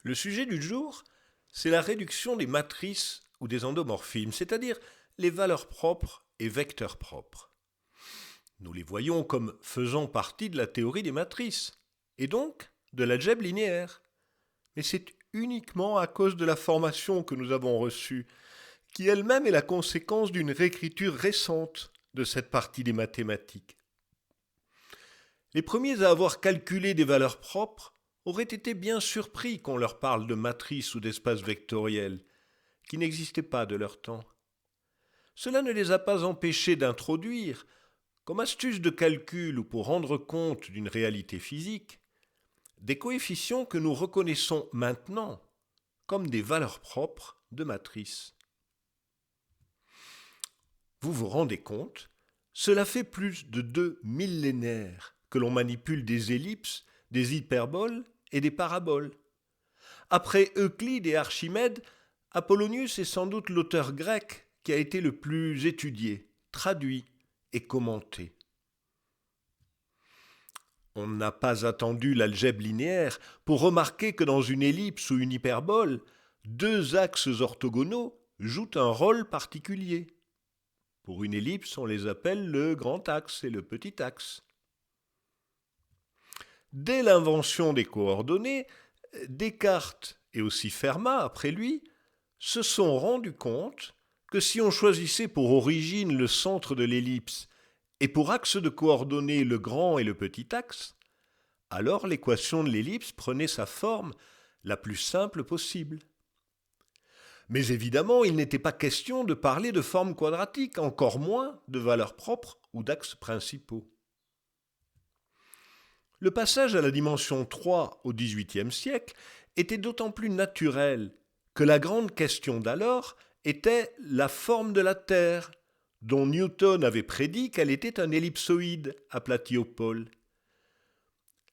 Le sujet du jour, c'est la réduction des matrices ou des endomorphismes, c'est-à-dire les valeurs propres et vecteurs propres. Nous les voyons comme faisant partie de la théorie des matrices, et donc de l'algèbre linéaire. Mais c'est uniquement à cause de la formation que nous avons reçue, qui elle-même est la conséquence d'une réécriture récente de cette partie des mathématiques. Les premiers à avoir calculé des valeurs propres auraient été bien surpris qu'on leur parle de matrices ou d'espaces vectoriels, qui n'existaient pas de leur temps. Cela ne les a pas empêchés d'introduire, comme astuce de calcul ou pour rendre compte d'une réalité physique, des coefficients que nous reconnaissons maintenant comme des valeurs propres de matrices. Vous vous rendez compte, cela fait plus de 2 millénaires que l'on manipule des ellipses, des hyperboles et des paraboles. Après Euclide et Archimède, Apollonius est sans doute l'auteur grec qui a été le plus étudié, traduit et commenté. On n'a pas attendu l'algèbre linéaire pour remarquer que dans une ellipse ou une hyperbole, deux axes orthogonaux jouent un rôle particulier. Pour une ellipse, on les appelle le grand axe et le petit axe. Dès l'invention des coordonnées, Descartes et aussi Fermat, après lui, se sont rendus compte que si on choisissait pour origine le centre de l'ellipse et pour axe de coordonnées le grand et le petit axe, alors l'équation de l'ellipse prenait sa forme la plus simple possible. Mais évidemment, il n'était pas question de parler de forme quadratique, encore moins de valeurs propres ou d'axes principaux. Le passage à la dimension 3 au XVIIIe siècle était d'autant plus naturel que la grande question d'alors était la forme de la Terre, dont Newton avait prédit qu'elle était un ellipsoïde aplati au pôle.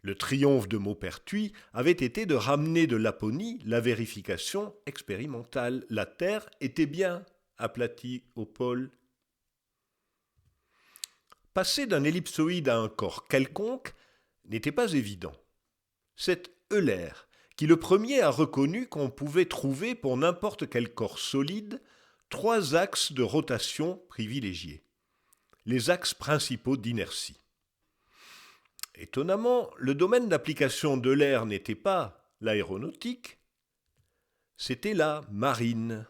Le triomphe de Maupertuis avait été de ramener de Laponie la vérification expérimentale. La Terre était bien aplatie au pôle. Passer d'un ellipsoïde à un corps quelconque n'était pas évident. C'est Euler qui le premier a reconnu qu'on pouvait trouver pour n'importe quel corps solide 3 axes de rotation privilégiés, les axes principaux d'inertie. Étonnamment, le domaine d'application d'Euler n'était pas l'aéronautique, c'était la marine.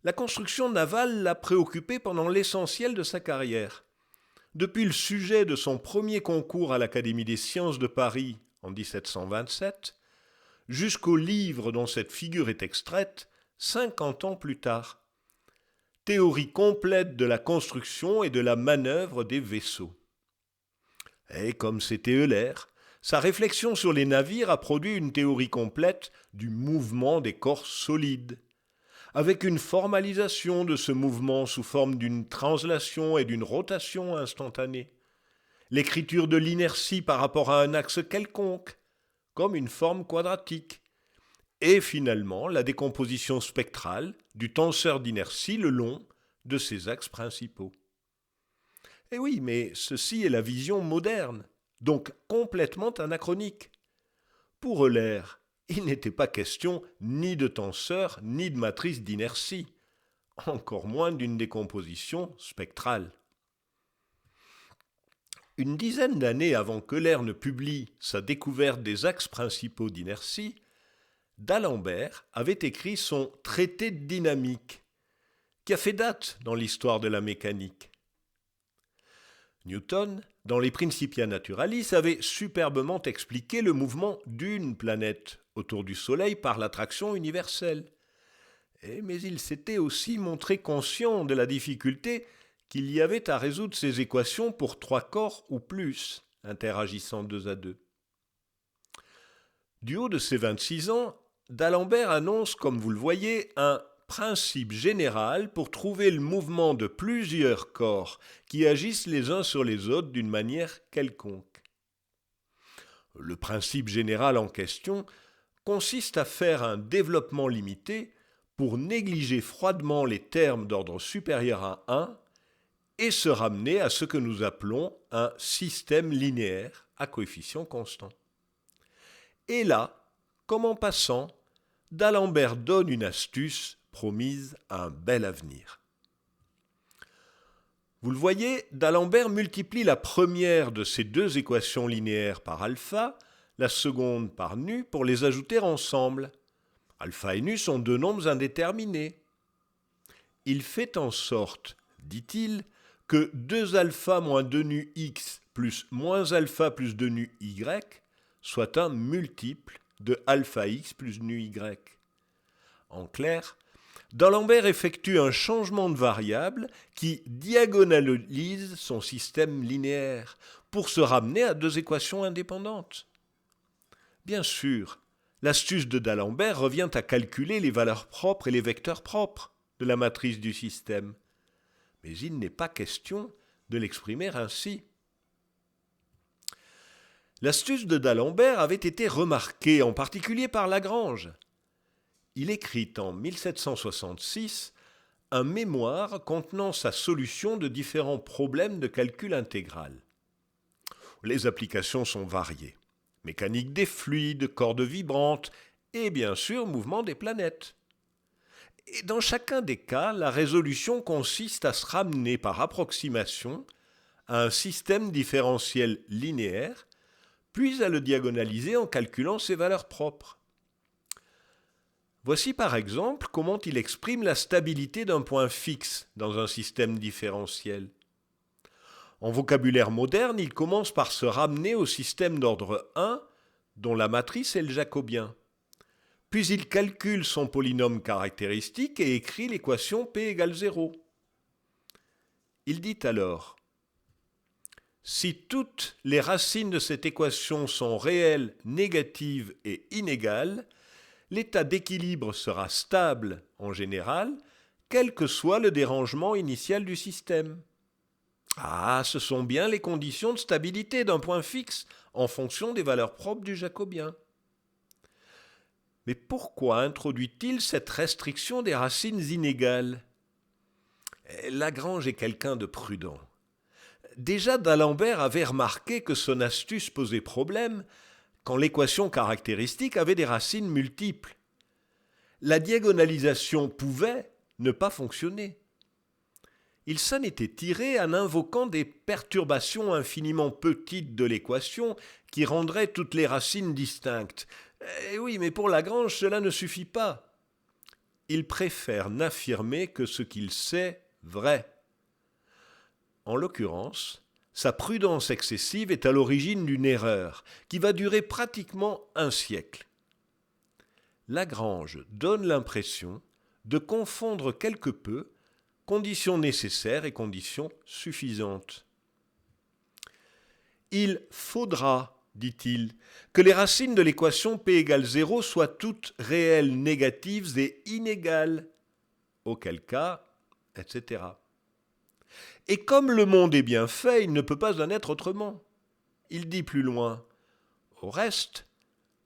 La construction navale l'a préoccupé pendant l'essentiel de sa carrière. Depuis le sujet de son premier concours à l'Académie des sciences de Paris en 1727, jusqu'au livre dont cette figure est extraite 50 ans plus tard. Théorie complète de la construction et de la manœuvre des vaisseaux. Et comme c'était Euler, sa réflexion sur les navires a produit une théorie complète du mouvement des corps solides, avec une formalisation de ce mouvement sous forme d'une translation et d'une rotation instantanée, l'écriture de l'inertie par rapport à un axe quelconque, comme une forme quadratique, et finalement la décomposition spectrale du tenseur d'inertie le long de ses axes principaux. Et oui, mais ceci est la vision moderne, donc complètement anachronique. Pour Euler, il n'était pas question ni de tenseur ni de matrice d'inertie, encore moins d'une décomposition spectrale. Une dizaine d'années avant qu'Euler ne publie sa découverte des axes principaux d'inertie, D'Alembert avait écrit son Traité de dynamique, qui a fait date dans l'histoire de la mécanique. Newton, dans les Principia Naturalis, avait superbement expliqué le mouvement d'une planète autour du Soleil par l'attraction universelle. Mais il s'était aussi montré conscient de la difficulté qu'il y avait à résoudre ces équations pour 3 corps ou plus, interagissant 2 à 2. Du haut de ses 26 ans, D'Alembert annonce, comme vous le voyez, un principe général pour trouver le mouvement de plusieurs corps qui agissent les uns sur les autres d'une manière quelconque. Le principe général en question consiste à faire un développement limité pour négliger froidement les termes d'ordre supérieur à 1 et se ramener à ce que nous appelons un système linéaire à coefficients constants. Et là, comme en passant, d'Alembert donne une astuce promise à un bel avenir. Vous le voyez, d'Alembert multiplie la première de ces deux équations linéaires par alpha, la seconde par nu pour les ajouter ensemble. Alpha et nu sont deux nombres indéterminés. Il fait en sorte, dit-il, que 2 alpha moins 2 nu x plus moins alpha plus 2 nu y soit un multiple de alpha x plus nu y. En clair, d'Alembert effectue un changement de variable qui diagonalise son système linéaire pour se ramener à deux équations indépendantes. Bien sûr, l'astuce de d'Alembert revient à calculer les valeurs propres et les vecteurs propres de la matrice du système. Mais il n'est pas question de l'exprimer ainsi. L'astuce de d'Alembert avait été remarquée en particulier par Lagrange. Il écrit en 1766 un mémoire contenant sa solution de différents problèmes de calcul intégral. Les applications sont variées. Mécanique des fluides, cordes vibrantes et bien sûr mouvement des planètes. Et dans chacun des cas, la résolution consiste à se ramener par approximation à un système différentiel linéaire, puis à le diagonaliser en calculant ses valeurs propres. Voici par exemple comment il exprime la stabilité d'un point fixe dans un système différentiel. En vocabulaire moderne, il commence par se ramener au système d'ordre 1, dont la matrice est le jacobien. Puis il calcule son polynôme caractéristique et écrit l'équation P égale 0. Il dit alors: si toutes les racines de cette équation sont réelles, négatives et inégales, l'état d'équilibre sera stable en général, quel que soit le dérangement initial du système. Ah, ce sont bien les conditions de stabilité d'un point fixe en fonction des valeurs propres du jacobien. Mais pourquoi introduit-il cette restriction des racines inégales ? Lagrange est quelqu'un de prudent. Déjà d'Alembert avait remarqué que son astuce posait problème quand l'équation caractéristique avait des racines multiples. La diagonalisation pouvait ne pas fonctionner. Il s'en était tiré en invoquant des perturbations infiniment petites de l'équation qui rendraient toutes les racines distinctes. Oui, mais pour Lagrange, cela ne suffit pas. Il préfère n'affirmer que ce qu'il sait vrai. En l'occurrence, sa prudence excessive est à l'origine d'une erreur qui va durer pratiquement un siècle. Lagrange donne l'impression de confondre quelque peu conditions nécessaires et conditions suffisantes. Il faudra, dit-il, que les racines de l'équation P égale 0 soient toutes réelles, négatives et inégales, auquel cas, etc. Et comme le monde est bien fait, il ne peut pas en être autrement. Il dit plus loin: au reste,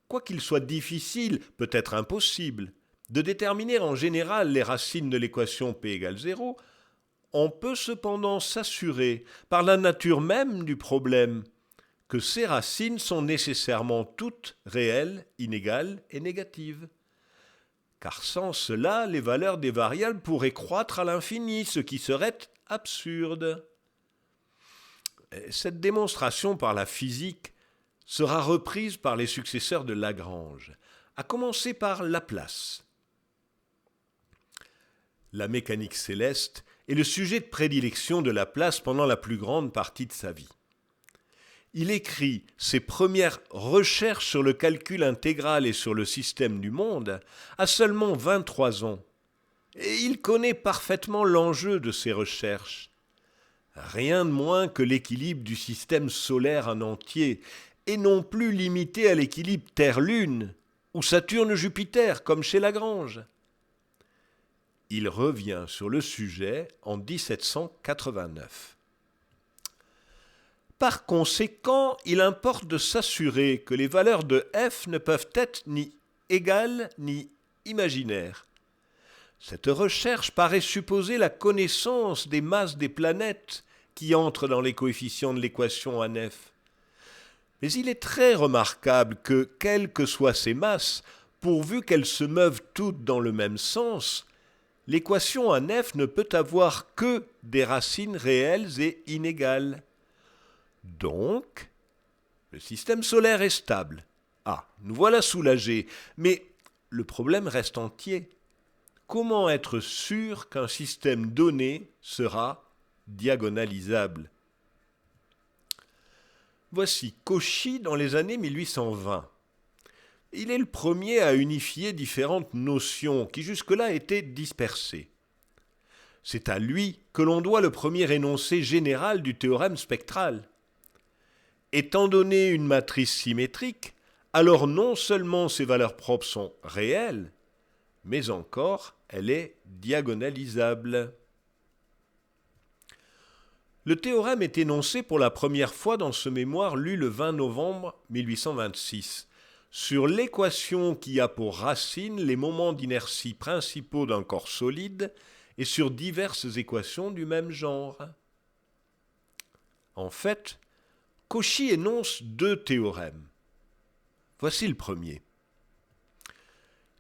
quoi qu'il soit difficile, peut-être impossible, de déterminer en général les racines de l'équation P égale 0, on peut cependant s'assurer, par la nature même du problème, que ces racines sont nécessairement toutes réelles, inégales et négatives. Car sans cela, les valeurs des variables pourraient croître à l'infini, ce qui serait absurde. Cette démonstration par la physique sera reprise par les successeurs de Lagrange, à commencer par Laplace. La mécanique céleste est le sujet de prédilection de Laplace pendant la plus grande partie de sa vie. Il écrit ses premières recherches sur le calcul intégral et sur le système du monde à seulement 23 ans. Et il connaît parfaitement l'enjeu de ses recherches. Rien de moins que l'équilibre du système solaire en entier, et non plus limité à l'équilibre Terre-Lune ou Saturne-Jupiter comme chez Lagrange. Il revient sur le sujet en 1789. Par conséquent, il importe de s'assurer que les valeurs de f ne peuvent être ni égales ni imaginaires. Cette recherche paraît supposer la connaissance des masses des planètes qui entrent dans les coefficients de l'équation en f. Mais il est très remarquable que, quelles que soient ces masses, pourvu qu'elles se meuvent toutes dans le même sens, l'équation à nef ne peut avoir que des racines réelles et inégales. Donc, le système solaire est stable. Ah, nous voilà soulagés, mais le problème reste entier. Comment être sûr qu'un système donné sera diagonalisable? Voici Cauchy dans les années 1820. Il est le premier à unifier différentes notions qui jusque-là étaient dispersées. C'est à lui que l'on doit le premier énoncé général du théorème spectral. Étant donné une matrice symétrique, alors non seulement ses valeurs propres sont réelles, mais encore elle est diagonalisable. Le théorème est énoncé pour la première fois dans ce mémoire lu le 20 novembre 1826, sur l'équation qui a pour racine les moments d'inertie principaux d'un corps solide et sur diverses équations du même genre. En fait, Cauchy énonce deux théorèmes. Voici le premier.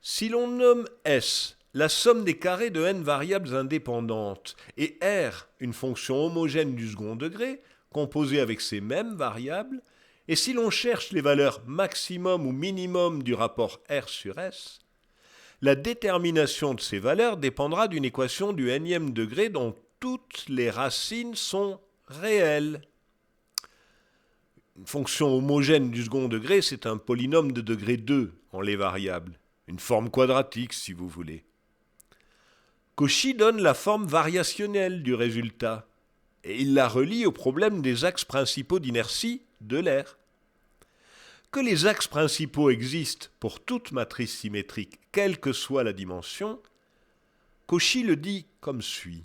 Si l'on nomme S la somme des carrés de n variables indépendantes et R une fonction homogène du second degré, composée avec ces mêmes variables, et si l'on cherche les valeurs maximum ou minimum du rapport R sur S, la détermination de ces valeurs dépendra d'une équation du nème degré dont toutes les racines sont réelles. Une fonction homogène du second degré, c'est un polynôme de degré 2 en les variables, une forme quadratique si vous voulez. Cauchy donne la forme variationnelle du résultat, et il la relie au problème des axes principaux d'inertie de l'air. Que les axes principaux existent pour toute matrice symétrique, quelle que soit la dimension, Cauchy le dit comme suit.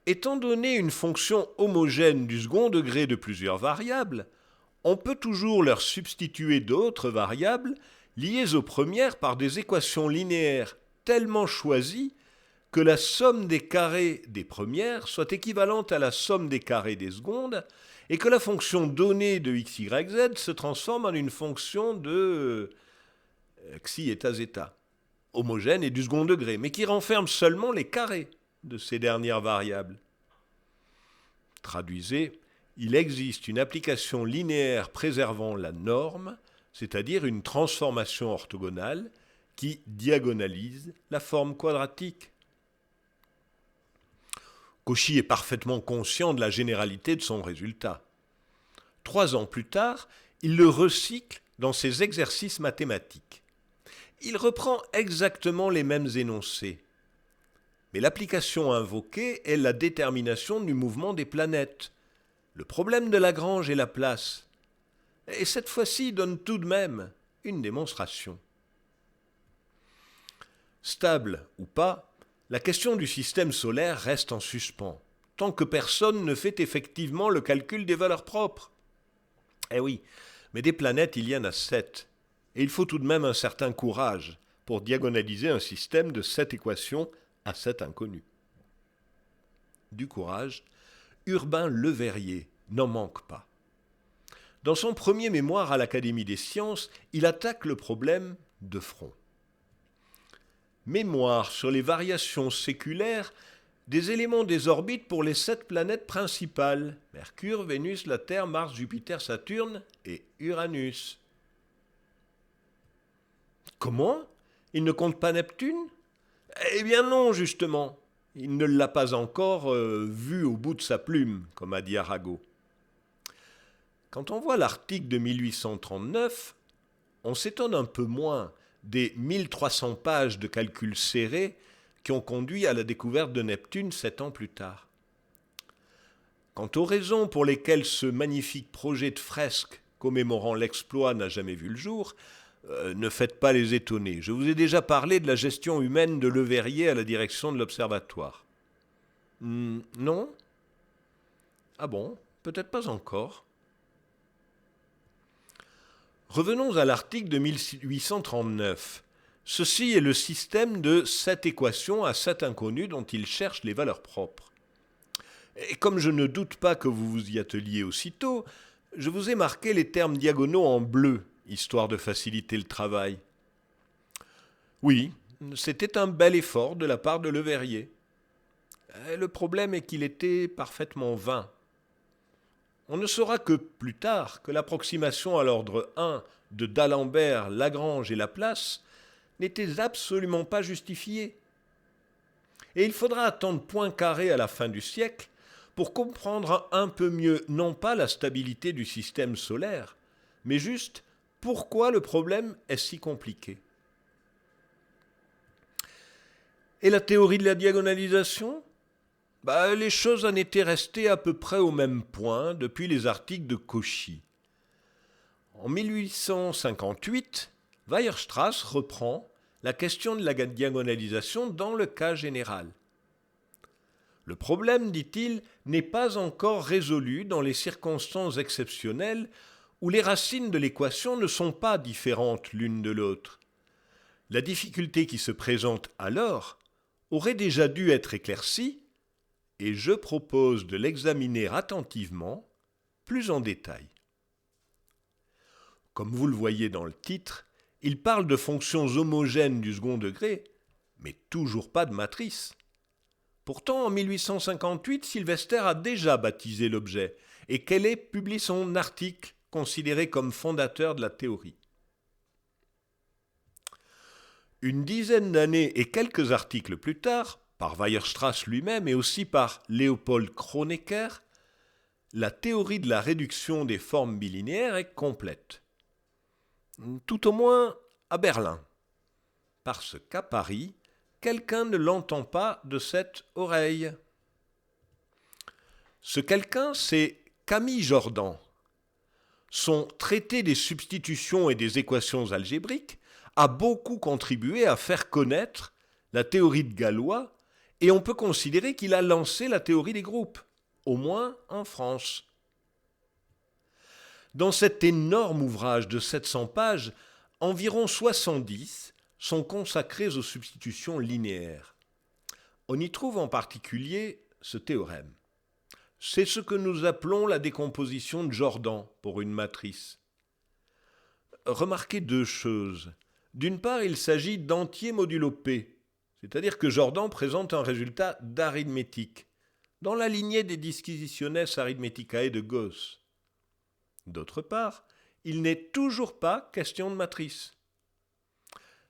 Étant donné une fonction homogène du second degré de plusieurs variables, on peut toujours leur substituer d'autres variables liées aux premières par des équations linéaires tellement choisies que la somme des carrés des premières soit équivalente à la somme des carrés des secondes et que la fonction donnée de x, y, z se transforme en une fonction de xi eta zeta, homogène et du second degré, mais qui renferme seulement les carrés de ces dernières variables. Traduisez, il existe une application linéaire préservant la norme, c'est-à-dire une transformation orthogonale qui diagonalise la forme quadratique. Cauchy est parfaitement conscient de la généralité de son résultat. 3 ans plus tard, il le recycle dans ses exercices mathématiques. Il reprend exactement les mêmes énoncés. Mais l'application invoquée est la détermination du mouvement des planètes, le problème de Lagrange et la place. Et cette fois-ci donne tout de même une démonstration. Stable ou pas, la question du système solaire reste en suspens, tant que personne ne fait effectivement le calcul des valeurs propres. Eh oui, mais des planètes il y en a 7, et il faut tout de même un certain courage pour diagonaliser un système de 7 équations à 7 inconnus. Du courage, Urbain Le Verrier n'en manque pas. Dans son premier mémoire à l'Académie des sciences, il attaque le problème de front. Mémoire sur les variations séculaires des éléments des orbites pour les 7 planètes principales, Mercure, Vénus, la Terre, Mars, Jupiter, Saturne et Uranus. Comment? Il ne compte pas Neptune? Eh bien non, justement. Il ne l'a pas encore vu au bout de sa plume, comme a dit Arago. Quand on voit l'article de 1839, on s'étonne un peu moins des 1300 pages de calculs serrés qui ont conduit à la découverte de Neptune 7 ans plus tard. Quant aux raisons pour lesquelles ce magnifique projet de fresque commémorant l'exploit n'a jamais vu le jour, ne faites pas les étonner. Je vous ai déjà parlé de la gestion humaine de Le Verrier à la direction de l'Observatoire. Non? Ah bon? Peut-être pas encore. Revenons à l'article de 1839. Ceci est le système de 7 équations à 7 inconnus dont il cherche les valeurs propres. Et comme je ne doute pas que vous vous y atteliez aussitôt, je vous ai marqué les termes diagonaux en bleu, histoire de faciliter le travail. Oui, c'était un bel effort de la part de Leverrier. Le problème est qu'il était parfaitement vain. On ne saura que plus tard que l'approximation à l'ordre 1 de d'Alembert, Lagrange et Laplace n'était absolument pas justifiée. Et il faudra attendre Poincaré à la fin du siècle pour comprendre un peu mieux non pas la stabilité du système solaire, mais juste pourquoi le problème est si compliqué. Et la théorie de la diagonalisation ? Les choses en étaient restées à peu près au même point depuis les articles de Cauchy. En 1858, Weierstrass reprend la question de la diagonalisation dans le cas général. Le problème, dit-il, n'est pas encore résolu dans les circonstances exceptionnelles où les racines de l'équation ne sont pas différentes l'une de l'autre. La difficulté qui se présente alors aurait déjà dû être éclaircie et je propose de l'examiner attentivement, plus en détail. Comme vous le voyez dans le titre, il parle de fonctions homogènes du second degré, mais toujours pas de matrice. Pourtant, en 1858, Sylvester a déjà baptisé l'objet et Cayley publie son article considéré comme fondateur de la théorie. Une dizaine d'années et quelques articles plus tard, par Weierstrass lui-même et aussi par Léopold Kronecker, la théorie de la réduction des formes bilinéaires est complète. Tout au moins à Berlin, parce qu'à Paris, quelqu'un ne l'entend pas de cette oreille. Ce quelqu'un, c'est Camille Jordan. Son traité des substitutions et des équations algébriques a beaucoup contribué à faire connaître la théorie de Galois et on peut considérer qu'il a lancé la théorie des groupes, au moins en France. Dans cet énorme ouvrage de 700 pages, environ 70 sont consacrés aux substitutions linéaires. On y trouve en particulier ce théorème. C'est ce que nous appelons la décomposition de Jordan pour une matrice. Remarquez deux choses. D'une part, il s'agit d'entiers modulo P, c'est-à-dire que Jordan présente un résultat d'arithmétique, dans la lignée des Disquisitiones Arithmeticae de Gauss. D'autre part, il n'est toujours pas question de matrice.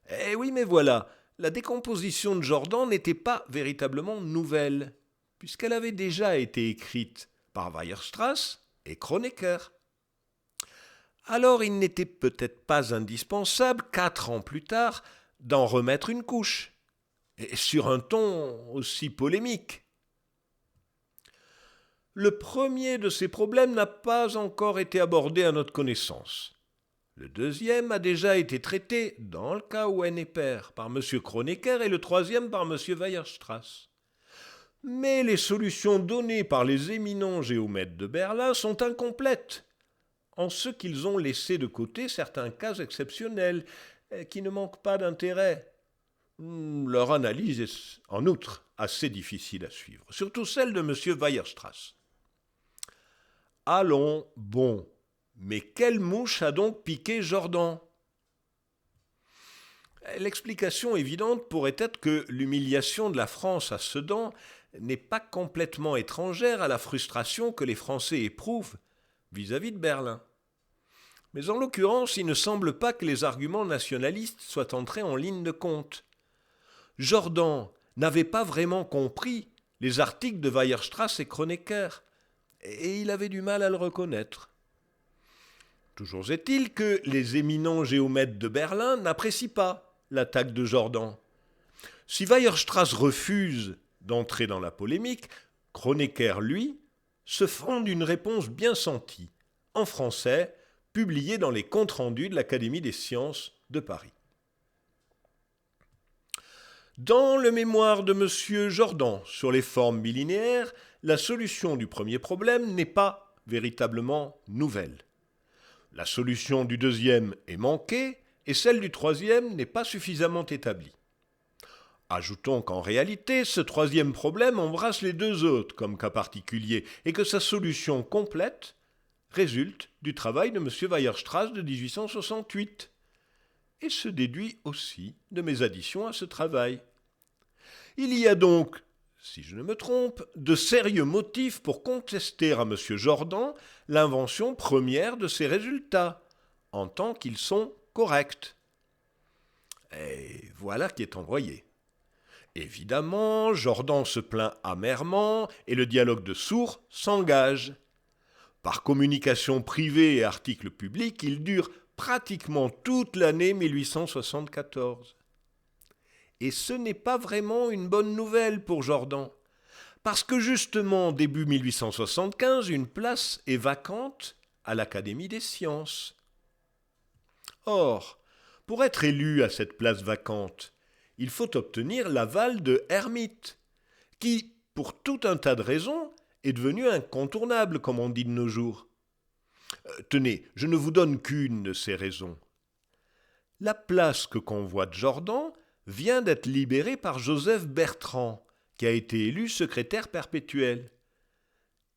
Eh oui, mais voilà, la décomposition de Jordan n'était pas véritablement nouvelle, puisqu'elle avait déjà été écrite par Weierstrass et Kronecker. Alors il n'était peut-être pas indispensable, 4 ans plus tard, d'en remettre une couche, et sur un ton aussi polémique. Le premier de ces problèmes n'a pas encore été abordé à notre connaissance. Le deuxième a déjà été traité, dans le cas où n est pair, par M. Kronecker et le troisième par M. Weierstrass. Mais les solutions données par les éminents géomètres de Berlin sont incomplètes, en ce qu'ils ont laissé de côté certains cas exceptionnels qui ne manquent pas d'intérêt. Leur analyse est en outre assez difficile à suivre, surtout celle de M. Weierstrass. Allons, bon, mais quelle mouche a donc piqué Jordan ? L'explication évidente pourrait être que l'humiliation de la France à Sedan n'est pas complètement étrangère à la frustration que les Français éprouvent vis-à-vis de Berlin. Mais en l'occurrence, il ne semble pas que les arguments nationalistes soient entrés en ligne de compte. Jordan n'avait pas vraiment compris les articles de Weierstrass et Kronecker, et il avait du mal à le reconnaître. Toujours est-il que les éminents géomètres de Berlin n'apprécient pas l'attaque de Jordan. Si Weierstrass refuse d'entrer dans la polémique, Kronecker, lui, se fonde une réponse bien sentie, en français, publiée dans les comptes rendus de l'Académie des sciences de Paris. Dans le mémoire de M. Jordan sur les formes bilinéaires, la solution du premier problème n'est pas véritablement nouvelle. La solution du deuxième est manquée et celle du troisième n'est pas suffisamment établie. Ajoutons qu'en réalité, ce troisième problème embrasse les deux autres comme cas particulier et que sa solution complète résulte du travail de M. Weierstrass de 1868 et se déduit aussi de mes additions à ce travail. Il y a donc, si je ne me trompe, de sérieux motifs pour contester à M. Jordan l'invention première de ces résultats, en tant qu'ils sont corrects. Et voilà qui est envoyé. Évidemment, Jordan se plaint amèrement et le dialogue de sourds s'engage. Par communication privée et articles publics, il dure pratiquement toute l'année 1874. Et ce n'est pas vraiment une bonne nouvelle pour Jordan, parce que justement, début 1875, une place est vacante à l'Académie des sciences. Or, pour être élu à cette place vacante, il faut obtenir l'aval de Hermite, qui, pour tout un tas de raisons, est devenu incontournable, comme on dit de nos jours. Tenez, je ne vous donne qu'une de ces raisons. La place que convoite Jordan vient d'être libérée par Joseph Bertrand, qui a été élu secrétaire perpétuel.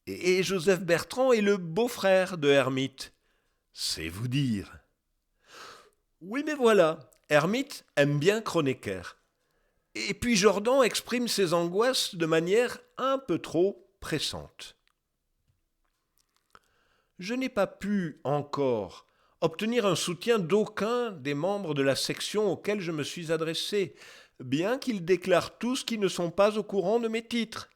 Et Joseph Bertrand est le beau-frère de Hermite. C'est vous dire. Oui, mais voilà, Hermite aime bien Kronecker. Et puis Jordan exprime ses angoisses de manière un peu trop pressante. Je n'ai pas pu encore obtenir un soutien d'aucun des membres de la section auxquels je me suis adressé, bien qu'ils déclarent tous qu'ils ne sont pas au courant de mes titres.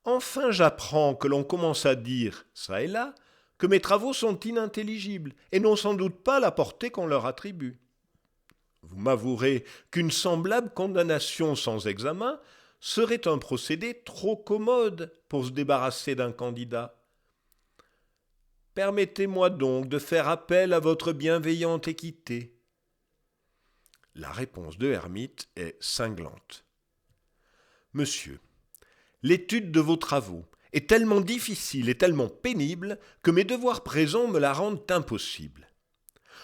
Enfin, j'apprends que l'on commence à dire, ça et là, que mes travaux sont inintelligibles et n'ont sans doute pas la portée qu'on leur attribue. Vous m'avouerez qu'une semblable condamnation sans examen serait un procédé trop commode pour se débarrasser d'un candidat. Permettez-moi donc de faire appel à votre bienveillante équité. La réponse de Hermite est cinglante. Monsieur, l'étude de vos travaux est tellement difficile et tellement pénible que mes devoirs présents me la rendent impossible.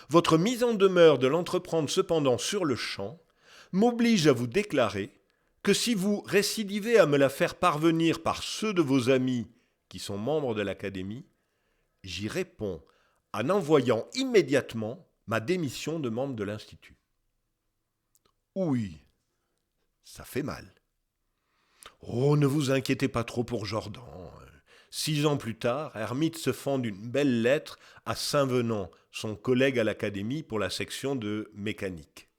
Votre mise en demeure de l'entreprendre cependant sur le champ m'oblige à vous déclarer que si vous récidivez à me la faire parvenir par ceux de vos amis qui sont membres de l'Académie, j'y réponds en envoyant immédiatement ma démission de membre de l'Institut. Oui, ça fait mal. Oh, ne vous inquiétez pas trop pour Jordan. 6 ans plus tard, Hermite se fend d'une belle lettre à Saint-Venant, son collègue à l'Académie pour la section de mécanique.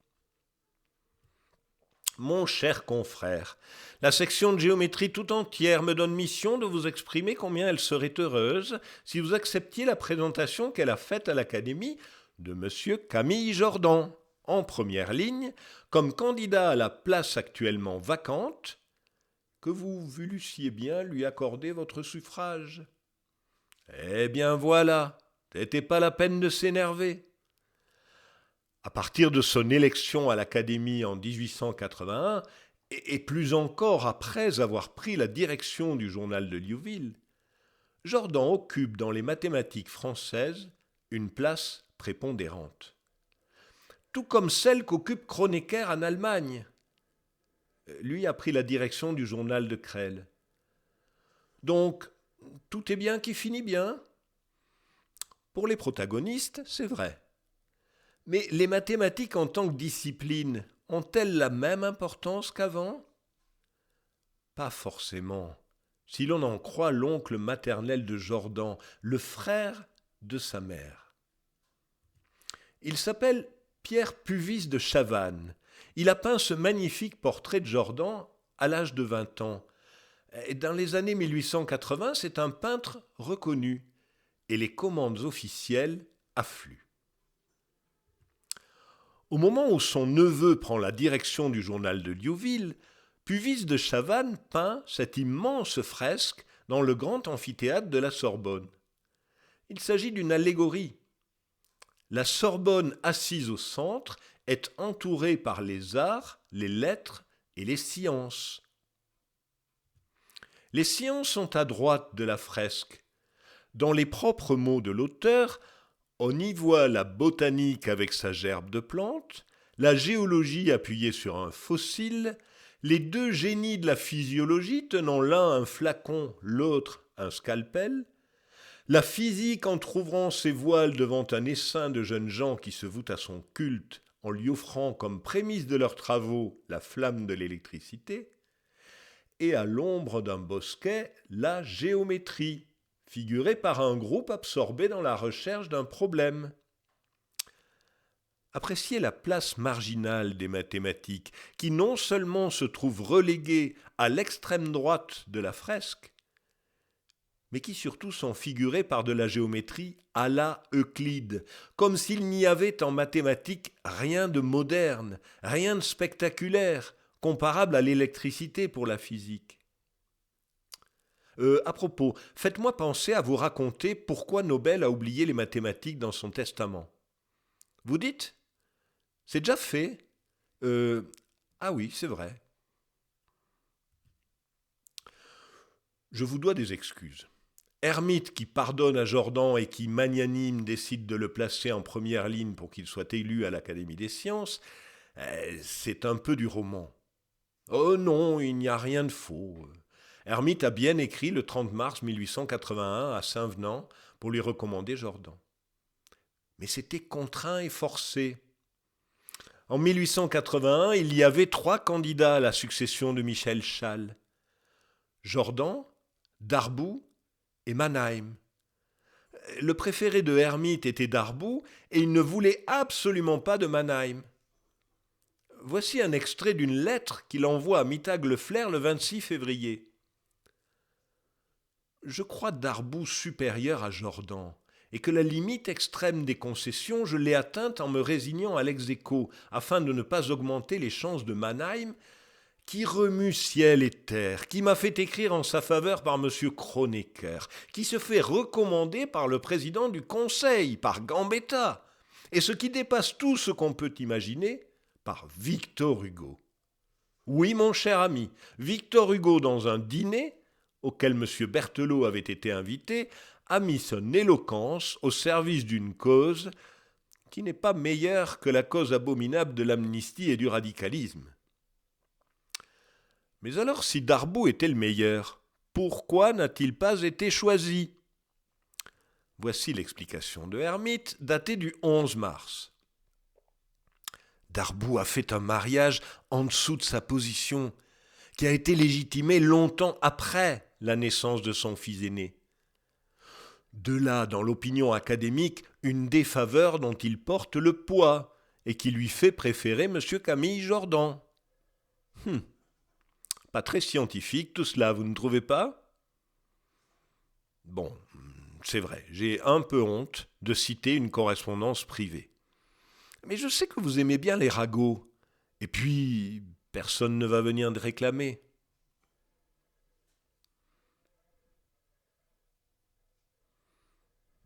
Mon cher confrère, la section de géométrie tout entière me donne mission de vous exprimer combien elle serait heureuse si vous acceptiez la présentation qu'elle a faite à l'Académie de M. Camille Jordan, en première ligne, comme candidat à la place actuellement vacante, que vous voulussiez bien lui accorder votre suffrage. Eh bien voilà, c'était pas la peine de s'énerver. À partir de son élection à l'Académie en 1881, et plus encore après avoir pris la direction du journal de Liouville, Jordan occupe dans les mathématiques françaises une place prépondérante. Tout comme celle qu'occupe Kronecker en Allemagne. Lui a pris la direction du journal de Crelle. Donc, tout est bien qui finit bien. Pour les protagonistes, c'est vrai. Mais les mathématiques en tant que discipline ont-elles la même importance qu'avant ? Pas forcément, si l'on en croit l'oncle maternel de Jordan, le frère de sa mère. Il s'appelle Pierre Puvis de Chavannes. Il a peint ce magnifique portrait de Jordan à l'âge de 20 ans. Et dans les années 1880, c'est un peintre reconnu et les commandes officielles affluent. Au moment où son neveu prend la direction du journal de Liouville, Puvis de Chavannes peint cette immense fresque dans le grand amphithéâtre de la Sorbonne. Il s'agit d'une allégorie. La Sorbonne assise au centre est entourée par les arts, les lettres et les sciences. Les sciences sont à droite de la fresque. Dans les propres mots de l'auteur, on y voit la botanique avec sa gerbe de plantes, la géologie appuyée sur un fossile, les deux génies de la physiologie tenant l'un un flacon, l'autre un scalpel, La physique, en trouvrant ses voiles devant un essaim de jeunes gens qui se vouent à son culte, en lui offrant comme prémisse de leurs travaux la flamme de l'électricité, et à l'ombre d'un bosquet, la géométrie, figurée par un groupe absorbé dans la recherche d'un problème. Appréciez la place marginale des mathématiques, qui non seulement se trouvent reléguées à l'extrême droite de la fresque, mais qui surtout sont figurées par de la géométrie à la Euclide, comme s'il n'y avait en mathématiques rien de moderne, rien de spectaculaire, comparable à l'électricité pour la physique. À propos, faites-moi penser à vous raconter pourquoi Nobel a oublié les mathématiques dans son testament. Vous dites ? C'est déjà fait ? Ah oui, c'est vrai. Je vous dois des excuses. Hermite qui pardonne à Jordan et qui, magnanime, décide de le placer en première ligne pour qu'il soit élu à l'Académie des sciences, c'est un peu du roman. Oh non, il n'y a rien de faux. Hermite a bien écrit le 30 mars 1881 à Saint-Venant pour lui recommander Jordan. Mais c'était contraint et forcé. En 1881, il y avait 3 candidats à la succession de Michel Schall. Jordan, Darboux et Mannheim. Le préféré de Hermite était Darboux et il ne voulait absolument pas de Mannheim. Voici un extrait d'une lettre qu'il envoie à Mittag-Leflers le 26 février. Je crois Darboux supérieur à Jordan, et que la limite extrême des concessions, je l'ai atteinte en me résignant à l'ex-aequo, afin de ne pas augmenter les chances de Mannheim, qui remue ciel et terre, qui m'a fait écrire en sa faveur par M. Kronecker, qui se fait recommander par le président du Conseil, par Gambetta, et ce qui dépasse tout ce qu'on peut imaginer, par Victor Hugo. Oui, mon cher ami, Victor Hugo, dans un dîner, auquel M. Berthelot avait été invité, a mis son éloquence au service d'une cause qui n'est pas meilleure que la cause abominable de l'amnistie et du radicalisme. Mais alors, si Darboux était le meilleur, pourquoi n'a-t-il pas été choisi ? Voici l'explication de Hermite, datée du 11 mars. Darboux a fait un mariage en dessous de sa position, qui a été légitimé longtemps après la naissance de son fils aîné. De là, dans l'opinion académique, une défaveur dont il porte le poids et qui lui fait préférer M. Camille Jordan. Pas très scientifique tout cela, vous ne trouvez pas ? Bon, c'est vrai, j'ai un peu honte de citer une correspondance privée. Mais je sais que vous aimez bien les ragots. Et puis, personne ne va venir de réclamer.